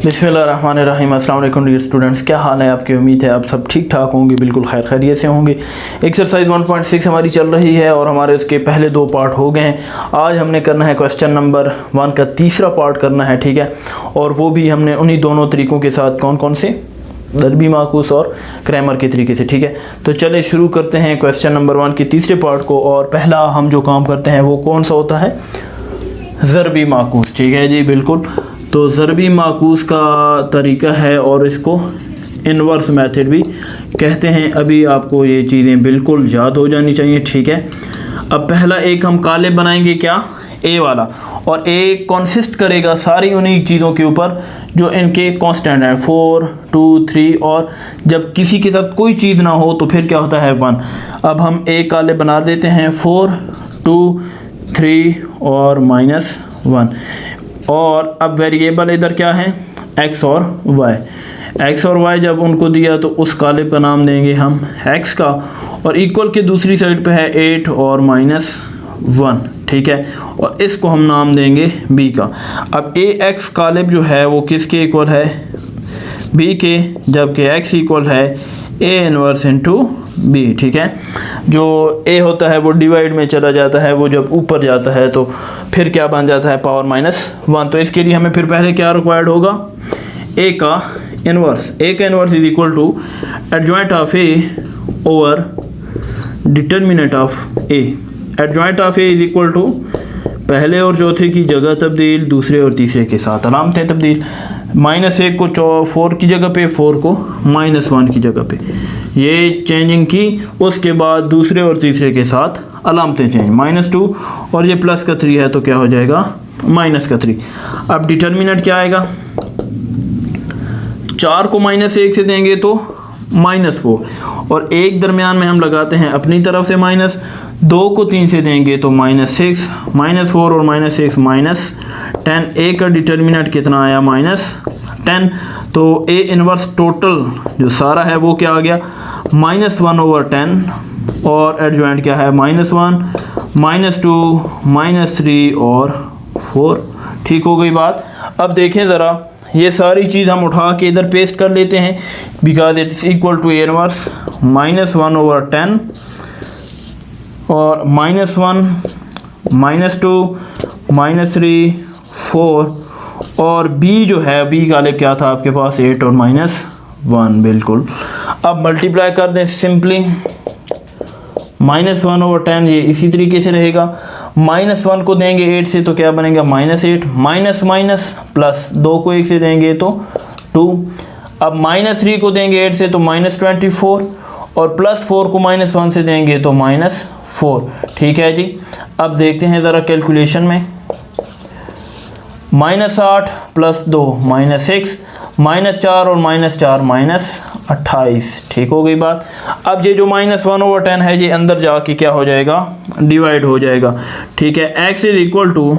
बिस्मिल्लाहिर्रहमानिर्रहीम। अस्सलाम वालेकुम डियर स्टूडेंट्स, क्या हाल है आपकी? उम्मीद है आप सब ठीक ठाक होंगे, बिल्कुल खैर खैरियत से होंगे। एक्सरसाइज 1.6 हमारी चल रही है और हमारे उसके पहले 2 पार्ट हो गए हैं। आज हमने करना है क्वेश्चन नंबर 1 का तीसरा पार्ट करना है, ठीक है। और वो भी हमने उन्हीं दोनों तरीक़ों के साथ, कौन कौन से, दरबी माकूस और क्रैमर के तरीके से, ठीक है। तो चले शुरू करते हैं क्वेश्चन नंबर 1 के तीसरे पार्ट को। और पहला हम जो काम करते हैं वो कौन सा होता है? ज़रबी माकूस, ठीक है जी, बिल्कुल। तो ज़रबी माकूस का तरीका है और इसको इन्वर्स मेथड भी कहते हैं। अभी आपको ये चीज़ें बिल्कुल याद हो जानी चाहिए, ठीक है। अब पहला एक हम कालिब बनाएंगे, क्या? ए वाला। और ए कंसिस्ट करेगा सारी उन्हीं चीज़ों के ऊपर जो इनके कांस्टेंट हैं, 4, 2, 3। और जब किसी के साथ कोई चीज़ ना हो तो फिर क्या होता है? 1। अब हम ए कालिब बना देते हैं 4, 2, 3 और -1। और अब वेरिएबल इधर क्या है? x और y। x और y जब उनको दिया तो उस कालिब का नाम देंगे हम x का, और इक्वल के दूसरी साइड पे है 8 और -1, ठीक है। और इसको हम नाम देंगे b का। अब ax कालिब जो है वो किसके इक्वल है? b के, जबकि x इक्वल है a इनवर्स इंटू b, ठीक है। जो a होता है वो डिवाइड में चला जाता है, वो जब ऊपर जाता है तो फिर क्या बन जाता है? पावर -1। तो इसके लिए हमें फिर पहले क्या रिक्वायर्ड होगा? a का इन्वर्स। a का inverse is equal to adjoint of a over determinant of a। Adjoint of a is equal to पहले और चौथे की जगह तब्दील, दूसरे और तीसरे के साथ अलामतें तब्दील। -1 को 4 की जगह पे, 4 को -1 की जगह पे, ये चेंजिंग की। उसके बाद दूसरे और तीसरे के साथ अलामतें चेंज, -2 और ये प्लस का 3 है तो क्या हो जाएगा? -3। अब डिटर्मिनेंट क्या आएगा? 4 को -1 से देंगे तो -4, और एक दरमियान में हम लगाते हैं अपनी तरफ से माइनस। 2 को 3 से देंगे तो -6, -4 और -6 -10। ए का डिटर्मिनेंट कितना आया? -10। तो ए इनवर्स टोटल जो सारा है वो क्या आ गया? -1/10। और एडजॉइंट क्या है? -1, -2, -3 और 4। ठीक हो गई बात। अब देखें ज़रा, ये सारी चीज़ हम उठा के इधर पेस्ट कर लेते हैं, because it's equal to a inverse -1/10 और -1, -2, -3, 4। और b जो है, b कालिब क्या था आपके पास? 8 और -1, बिल्कुल। अब मल्टीप्लाई कर दें सिंपली, -1/10 ये इसी तरीके से रहेगा। -1 को देंगे 8 से तो क्या बनेगा? -8, माइनस प्लस 2 को 1 से देंगे तो 2। अब -3 को देंगे 8 से तो -24, और +4 को -1 से देंगे तो -4, ठीक है जी। अब देखते हैं ज़रा कैलकुलेशन में, -8 + 2 -6, -4 और -4 -28, ठीक हो गई बात। अब ये जो -1/10 है ये अंदर जाके क्या हो जाएगा? डिवाइड हो जाएगा, ठीक है। x is equal to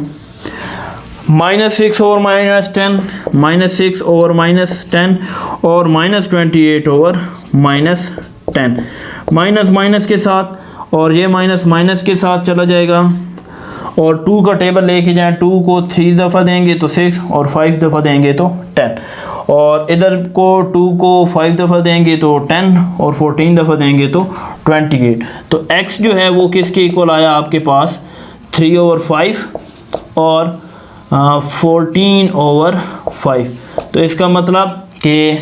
-6 over -10, -6 over -10 और -28 ओवर -10, माइनस के साथ, और ये माइनस के साथ चला जाएगा। और 2 का टेबल लेके जाएं, 2 को 3 दफ़ा देंगे तो 6 और 5 दफ़ा देंगे तो 10। और इधर को 2 को 5 दफ़ा देंगे तो 10 और 14 दफ़ा देंगे तो 28। तो x जो है वो किसके इक्वल आया आपके पास? 3/5 और 14/5। तो इसका मतलब कि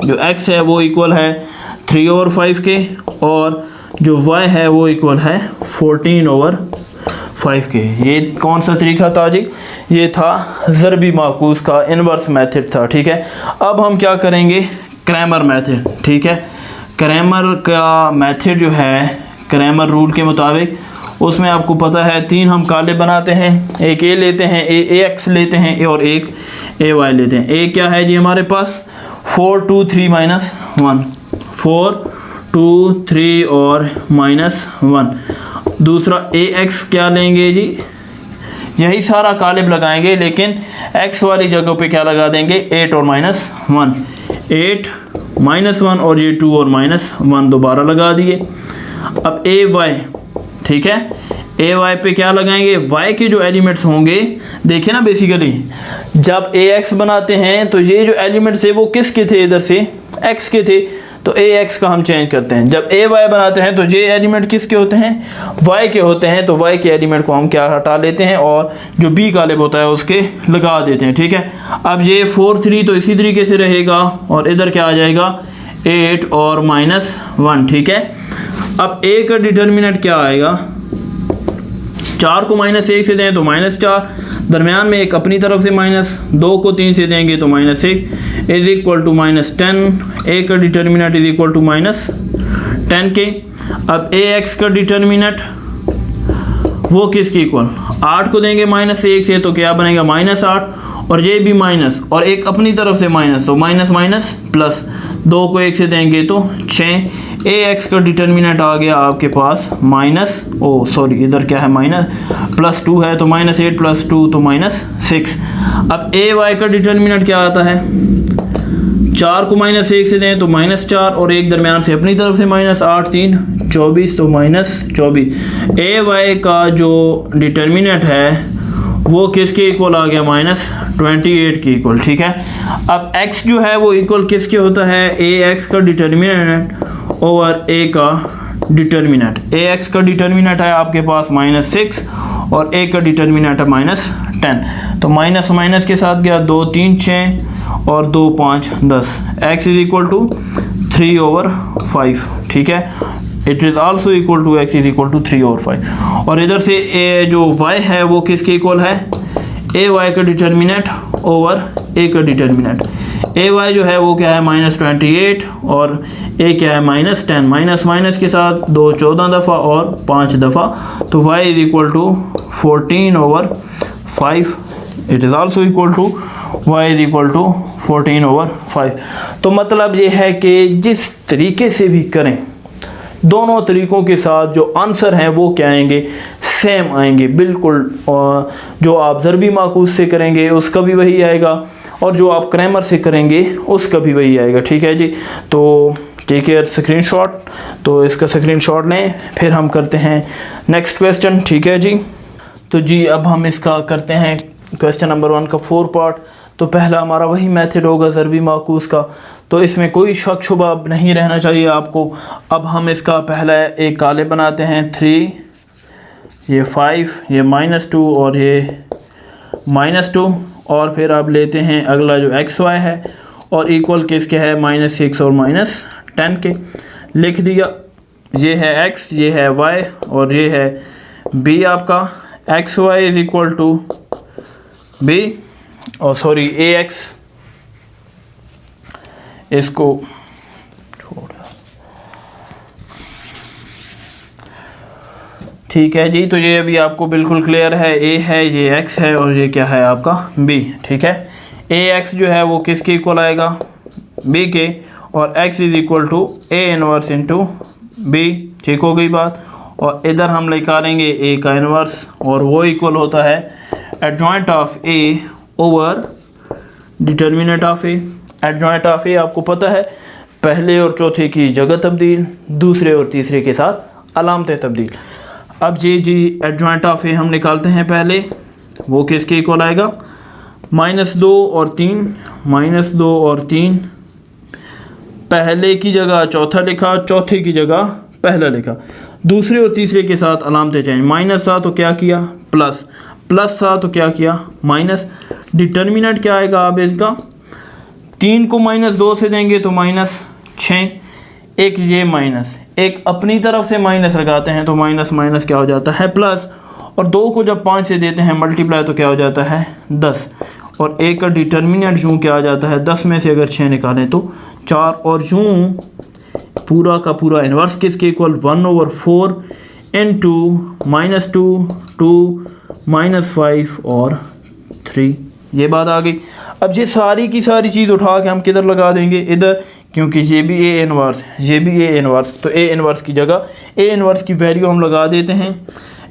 जो x है वो इक्वल है 3/5 के, और जो y है वो इक्वल है 14/5 के। ये कौन सा तरीका था जी? ये था ज़रबी माकूस का इन्वर्स मेथड था, ठीक है। अब हम क्या करेंगे? क्रैमर मेथड, ठीक है। क्रैमर का मेथड जो है, क्रैमर रूल के मुताबिक, उसमें आपको पता है 3 हम कालिब बनाते हैं। एक ए लेते हैं, ax लेते हैं, और एक ay लेते हैं। ए क्या है जी हमारे पास? 4, 2, 3 -1, 4, 2, 3 और -1। दूसरा ax क्या लेंगे जी? यही सारा कालिब लगाएंगे, लेकिन x वाली जगह पे क्या लगा देंगे? 8 और -1, 8 -1 और ये 2 और -1 दोबारा लगा दिए। अब ay, ठीक है, ए वाई पे क्या लगाएंगे, वाई के जो एलिमेंट्स होंगे, देखिए ना बेसिकली जब ए एक्स बनाते हैं तो ये जो एलिमेंट्स थे वो किसके थे, इधर से एक्स के थे, तो ए एक्स का हम चेंज करते हैं। जब ए वाई बनाते हैं तो ये एलिमेंट किसके होते हैं, वाई के होते हैं, तो वाई के एलिमेंट को हम क्या हटा लेते हैं और जो बी कालिब होता है उसके लगा देते हैं, ठीक है। अब ये 4 3 तो इसी तरीके से रहेगा और इधर क्या आ जाएगा 8 और -1, ठीक है। अब ए का डिटर्मिनेंट क्या आएगा, 4 को -1 से दें तो -4, दरमियान में एक अपनी तरफ से माइनस, 2 को 3 से देंगे तो -6 इज इक्वल टू -10। ए का डिटर्मिनेंट इज इक्वल टू -10 के। अब ए एक्स का डिटर्मिनेंट वो किसके इक्वल, 8 को देंगे -1 से तो क्या बनेगा -8 और ये भी माइनस और एक अपनी तरफ से माइनस, तो माइनस माइनस प्लस, 2 को 1 से देंगे तो 6। ए एक्स का डिटर्मिनेंट आ गया आपके पास इधर क्या है +2 है तो -8 + 2 तो -6। अब ए वाई का डिटर्मिनेंट क्या आता है, 4 को -1 से दें तो -4 और एक दरमियान से अपनी तरफ से -8 3 24 तो -24। ए वाई का जो डिटर्मिनेंट है वो किसके इक्वल आ गया, -28 के इक्वल, ठीक है। अब x जो है वो इक्वल किसके होता है, ए एक्स का डिटर्मिनेंट ओवर ए का डिटर्मिनेंट। ए एक्स का डिटर्मिनेंट है आपके पास -6 और ए का डिटर्मिनेंट है -10, तो माइनस माइनस के साथ गया 2 3 6 और 2 5 10, x इज इक्वल टू 3/5, ठीक है। It is also equal to x is equal to 3/5 और इधर से ए जो y है वो किसके इक्वल है, ए वाई का डिटर्मिनेंट ओवर ए का डिटर्मिनेंट। ए वाई जो है वो क्या है -28 और ए क्या है -10, माइनस माइनस के साथ 2 14 दफ़ा और 5 दफ़ा, तो y is equal to 14/5। It is also equal to y is equal to 14/5। तो मतलब ये है कि जिस तरीके से भी करें, दोनों तरीक़ों के साथ जो आंसर हैं वो क्या आएंगे, सेम आएंगे बिल्कुल। जो आप ज़रबी माकूस से करेंगे उसका भी वही आएगा और जो आप क्रैमर से करेंगे उसका भी वही आएगा, ठीक है जी। तो टेक केयर, स्क्रीनशॉट, तो इसका स्क्रीनशॉट लें, फिर हम करते हैं नेक्स्ट क्वेश्चन, ठीक है जी। तो जी अब हम इसका करते हैं क्वेश्चन नंबर 1 का 4 पार्ट। तो पहला हमारा वही मेथड होगा ज़रबी माकूस का, तो इसमें कोई शक शुबा नहीं रहना चाहिए आपको। अब हम इसका पहला एक काले बनाते हैं 3, ये 5, ये -2 और ये -2, और फिर आप लेते हैं अगला जो एक्स वाई है और इक्वल किसके है -6 और -10 के, लिख दिया। ये है x, ये है y और ये है b आपका। X y is equal to b और ए एक्स, इसको छोड़, ठीक है जी। तो ये अभी आपको बिल्कुल क्लियर है, a है, ये x है और ये क्या है आपका b, ठीक है। ए एक्स जो है वो किसके इक्वल आएगा, b के, और x is equal to a inverse into b, ठीक हो गई बात। और इधर हम निकालेंगे a का इनवर्स और वो इक्वल होता है adjoint of a over determinant of a। Adjoint of a आपको पता है, पहले और चौथे की जगह तब्दील, दूसरे और तीसरे के साथ अलामतें तब्दील। अब जी एडजॉइंट ऑफ a हम निकालते हैं पहले, वो किसके इक्वल आएगा, -2 और 3, -2 और 3, पहले की जगह चौथा लिखा, चौथे की जगह पहला लिखा, दूसरे और तीसरे के साथ अलामतें चेंज, माइनस था तो क्या किया प्लस, प्लस था तो क्या किया माइनस। डिटर्मिनेंट क्या आएगा अब इसका, 3 को -2 से देंगे तो -6, एक ये माइनस, एक अपनी तरफ से माइनस लगाते हैं तो माइनस माइनस क्या हो जाता है प्लस, और 2 को जब 5 से देते हैं मल्टीप्लाई तो क्या हो जाता है 10, और एक का डिटर्मिनेंट यूँ क्या आ जाता है 10 में से अगर 6 निकालें तो 4, और यूँ पूरा का पूरा इन्वर्स किसके इक्वल 1/4 इंटू -2 2 -5 और 3, ये बात आ गई। अब ये सारी की सारी चीज़ उठा के हम किधर लगा देंगे, इधर, क्योंकि ये भी ए इनवर्स, ये भी ए इनवर्स, तो ए इनवर्स की जगह ए इनवर्स की वैल्यू हम लगा देते हैं।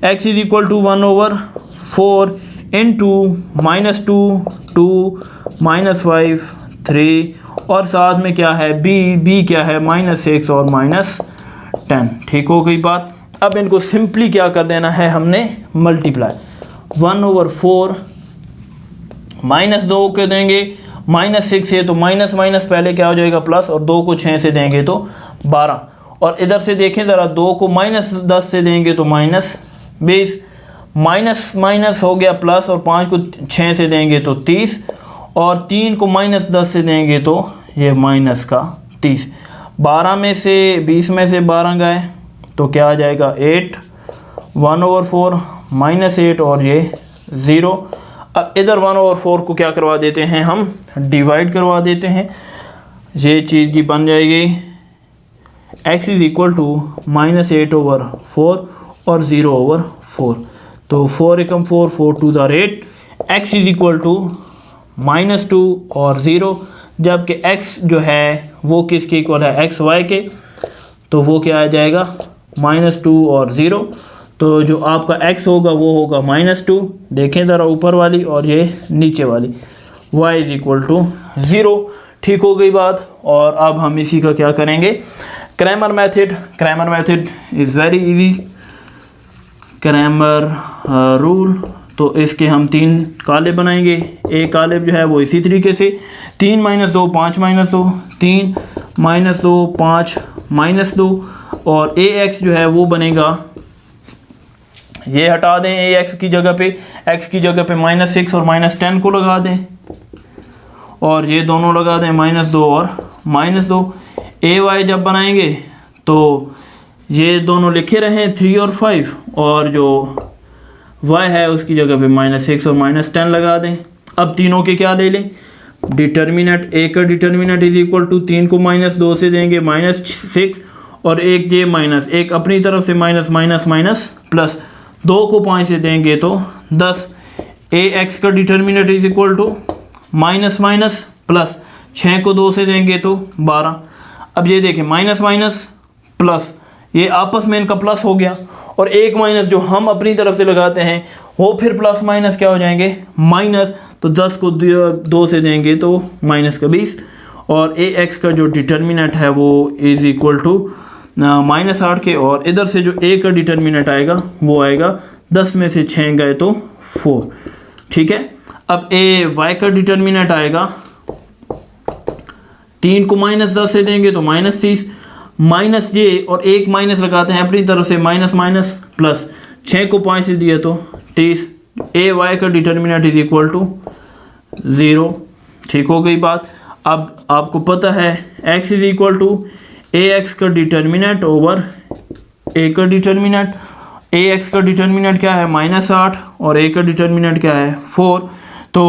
x is equal to 1/4 into -2 2 -5 3, और साथ में क्या है b क्या है -6 और -10, ठीक हो गई बात। अब इनको सिंपली क्या कर देना है हमने, मल्टीप्लाई। 1/4 माइनस 2 के देंगे -6 है तो माइनस माइनस पहले क्या हो जाएगा प्लस, और 2 को 6 से देंगे तो 12, और इधर से देखें ज़रा 2 को -10 से देंगे तो -20, माइनस माइनस हो गया प्लस, और 5 को 6 से देंगे तो 30, और 3 को -10 से देंगे तो ये -30। 12 में से 20 में से 12 गए तो क्या आ जाएगा 8, 1/4 -8 और ये 0। अब इधर 1/4 को क्या करवा देते हैं हम, डिवाइड करवा देते हैं। ये चीज़ की बन जाएगी x इज़ इक्वल टू -8/4 और 0/4। तो 4 एकम 4, 4 2 8, x इज़ इक्वल टू -2 और 0, जबकि x जो है वो किसके इक्वल है, एक्स वाई के, तो वो क्या आ जाएगा -2 और 0। तो जो आपका x होगा वो होगा -2, देखें ज़रा ऊपर वाली, और ये नीचे वाली y इज़ इक्वल टू 0। ठीक हो गई बात। और अब हम इसी का क्या करेंगे, Cramer method. Cramer method is very easy, Cramer rule. तो इसके हम 3 कालेब बनाएंगे। एक कालेब जो है वो इसी तरीके से 3 - 2 5 - 2, 3 - 2 5 - 2, और ax जो है वो बनेगा, ये हटा दें, ax की जगह पे, x की जगह पे -6 और -10 को लगा दें, और ये दोनों लगा दें -2 और -2। ay जब बनाएंगे तो ये दोनों लिखे रहें 3 और 5, और जो y है उसकी जगह पे -6 और -10 लगा दें। अब तीनों के क्या ले लें, डिटर्मिनेंट। a का डिटर्मिनेंट इज इक्वल टू 3 को -2 से देंगे -6, और एक ये माइनस, एक अपनी तरफ से माइनस माइनस माइनस प्लस, 2 को 5 से देंगे तो 10। ax का determinant is equal to minus minus plus, 6 को 2 से देंगे तो 12। अब ये देखें माइनस माइनस प्लस, ये आपस में इनका प्लस हो गया, और एक माइनस जो हम अपनी तरफ से लगाते हैं वो फिर प्लस माइनस क्या हो जाएंगे, माइनस। तो 10 को 2 से देंगे तो -20, और ax का जो डिटर्मिनेंट है वो इज़ इक्वल टू -8 के, और इधर से जो a का डिटर्मिनेंट आएगा वो आएगा 10 में से 6 गए तो 4। ठीक है। अब y का डिटर्मिनेंट आएगा, 3 को -10 से देंगे तो -30, माइनस ये और एक माइनस लगाते हैं अपनी तरफ से, माइनस माइनस प्लस, 6 को 5 से दिया तो 30। ay का डिटर्मिनेंट इज इक्वल टू 0। ठीक हो गई बात। अब आपको पता है x is equal to ax का डिटर्मिनेंट ओवर a का डिटर्मिनेंट। ax का डिटर्मिनेंट क्या है -8, और a का डिटर्मिनेंट क्या है 4। तो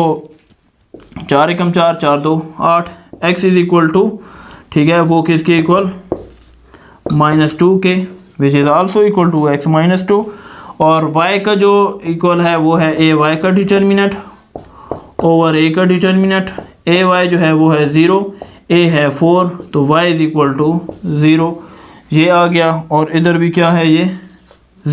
4 एकम 4, 4 2 8, x इज इक्वल टू, ठीक है, वो किसके इक्वल, -2 के, which is also equal to x -2। और y का जो इक्वल है वो है ay का डिटर्मिनेंट ओवर a का डिटर्मिनेंट। ay जो है वो है 0, a है 4, तो y इज़ इक्वल टू 0। ये आ गया, और इधर भी क्या है, ये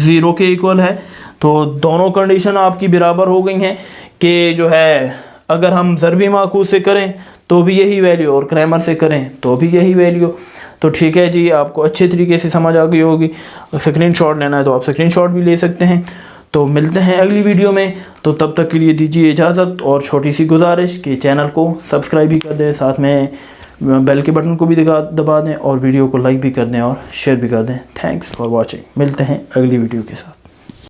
0 के इक्वल है। तो दोनों कंडीशन आपकी बराबर हो गई हैं कि जो है अगर हम ज़रबी माकूस से करें तो भी यही वैल्यू, और क्रैमर से करें तो भी यही वैल्यू। तो ठीक है जी, आपको अच्छे तरीके से समझ आ गई होगी। स्क्रीनशॉट लेना है तो आप स्क्रीनशॉट भी ले सकते हैं। तो मिलते हैं अगली वीडियो में, तो तब तक के लिए दीजिए इजाज़त, और छोटी सी गुजारिश कि चैनल को सब्सक्राइब भी कर दें, साथ में बेल के बटन को भी दबा दें, और वीडियो को लाइक भी कर दें और शेयर भी कर दें। Thanks for watching. मिलते हैं अगली वीडियो के साथ।